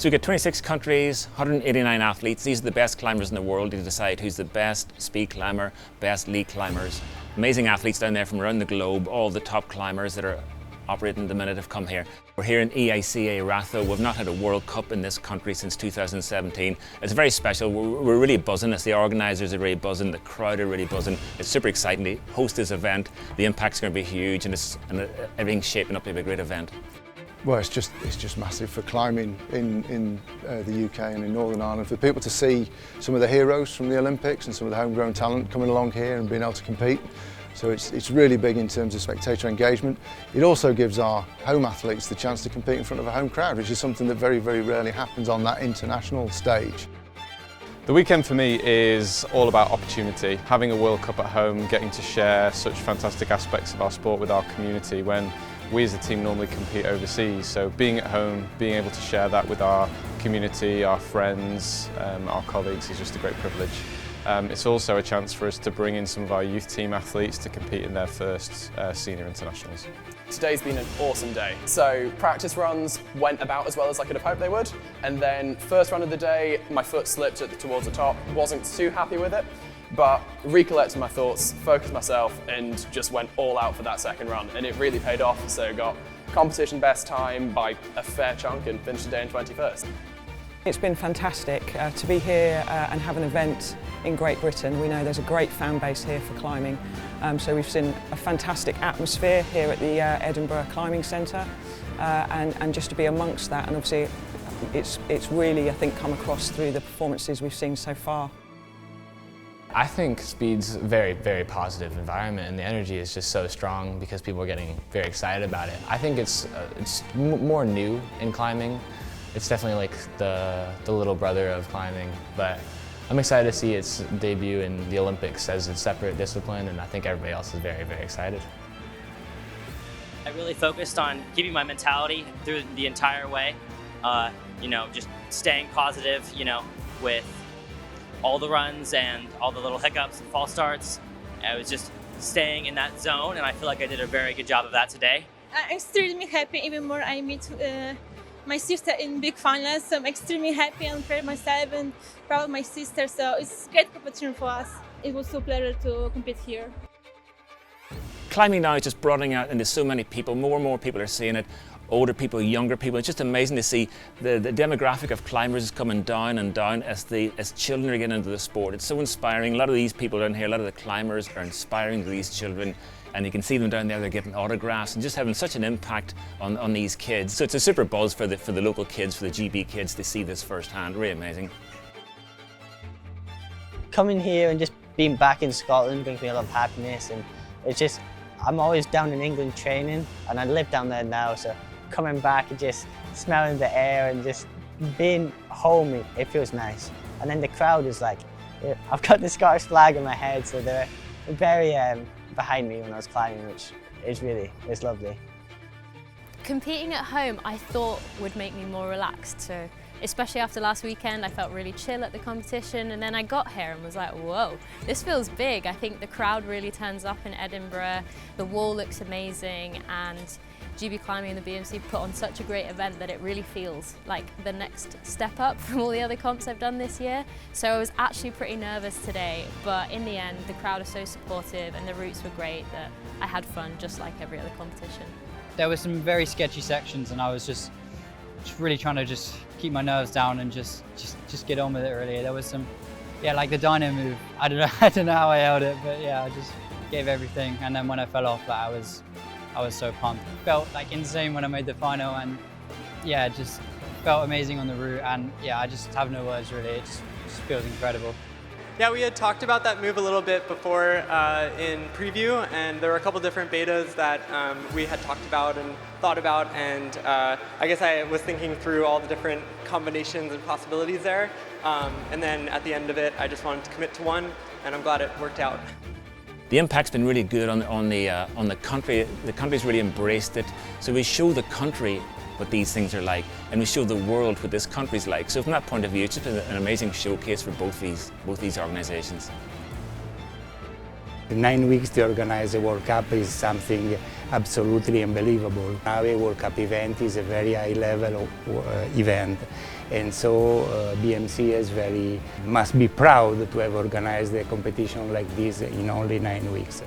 So we've got 26 countries, 189 athletes. These are the best climbers in the world to decide who's the best speed climber, best league climbers. Amazing athletes down there from around the globe. All the top climbers that are operating at the minute have come here. We're here in EICA Ratho. We've not had a World Cup in this country since 2017. It's very special. We're really buzzing. As the organisers are really buzzing, the crowd are really buzzing. It's super exciting to host this event. The impact's going to be huge, and everything's shaping up to be a great event. Well, it's just massive for climbing in the UK and in Northern Ireland. For people to see some of the heroes from the Olympics and some of the homegrown talent coming along here and being able to compete. So it's really big in terms of spectator engagement. It also gives our home athletes the chance to compete in front of a home crowd, which is something that very, very rarely happens on that international stage. The weekend for me is all about opportunity. Having a World Cup at home, getting to share such fantastic aspects of our sport with our community when we as a team normally compete overseas. So being at home, being able to share that with our community, our friends, our colleagues is just a great privilege. It's also a chance for us to bring in some of our youth team athletes to compete in their first senior internationals. Today's been an awesome day. So practice runs went about as well as I could have hoped they would. And then first run of the day, my foot slipped towards the top. Wasn't too happy with it, but recollected my thoughts, focused myself, and just went all out for that second run. And it really paid off. So got competition best time by a fair chunk and finished the day in 21st. It's been fantastic to be here and have an event in Great Britain. We know there's a great fan base here for climbing, so we've seen a fantastic atmosphere here at the Edinburgh Climbing Centre, and just to be amongst that, and obviously it's really, I think, come across through the performances we've seen so far. I think speed's a very, very positive environment, and the energy is just so strong because people are getting very excited about it. I think it's more new in climbing. It's definitely like the little brother of climbing, but I'm excited to see its debut in the Olympics as a separate discipline, and I think everybody else is very, very excited. I really focused on keeping my mentality through the entire way, just staying positive, with all the runs and all the little hiccups and false starts. I was just staying in that zone, and I feel like I did a very good job of that today. I'm extremely happy, even more I meet my sister in big finals, so I'm extremely happy and proud of myself and proud of my sister, so it's a great competition for us. It was so pleasure to compete here. Climbing now is just broadening out into so many people. More and more people are seeing it. Older people, younger people. It's just amazing to see the demographic of climbers is coming down and down as children are getting into the sport. It's so inspiring. A lot of these people down here, a lot of the climbers are inspiring to these children. And you can see them down there, they're giving autographs and just having such an impact on these kids. So it's a super buzz for the local kids, for the GB kids to see this firsthand. Really amazing. Coming here and just being back in Scotland brings me a lot of happiness, and it's just, I'm always down in England training and I live down there now, so coming back and just smelling the air and just being home, it feels nice. And then the crowd is like, I've got the Scottish flag in my head, so they're very behind me when I was climbing, which is lovely. Competing at home I thought would make me more relaxed, so especially after last weekend I felt really chill at the competition, and then I got here and was like, whoa, this feels big. I think the crowd really turns up in Edinburgh, the wall looks amazing, and GB Climbing and the BMC put on such a great event that it really feels like the next step up from all the other comps I've done this year. So I was actually pretty nervous today, but in the end the crowd are so supportive and the routes were great that I had fun just like every other competition. There were some very sketchy sections and I was just really trying to just keep my nerves down and just get on with it really. There was some, like the dyno move, I don't know how I held it, but yeah, I just gave everything, and then when I fell off, I was so pumped. Felt like insane when I made the final, and yeah, just felt amazing on the route, and yeah, I just have no words really. It just feels incredible. Yeah, we had talked about that move a little bit before in preview, and there were a couple different betas that we had talked about and thought about, and I guess I was thinking through all the different combinations and possibilities there, and then at the end of it, I just wanted to commit to one, and I'm glad it worked out. The impact's been really good on the country. The country's really embraced it. So we show the country what these things are like, and we show the world what this country's like. So from that point of view, it's just been an amazing showcase for both these organisations. 9 weeks to organize a World Cup is something absolutely unbelievable. Now a World Cup event is a very high level event, and so BMC must be proud to have organized a competition like this in only 9 weeks.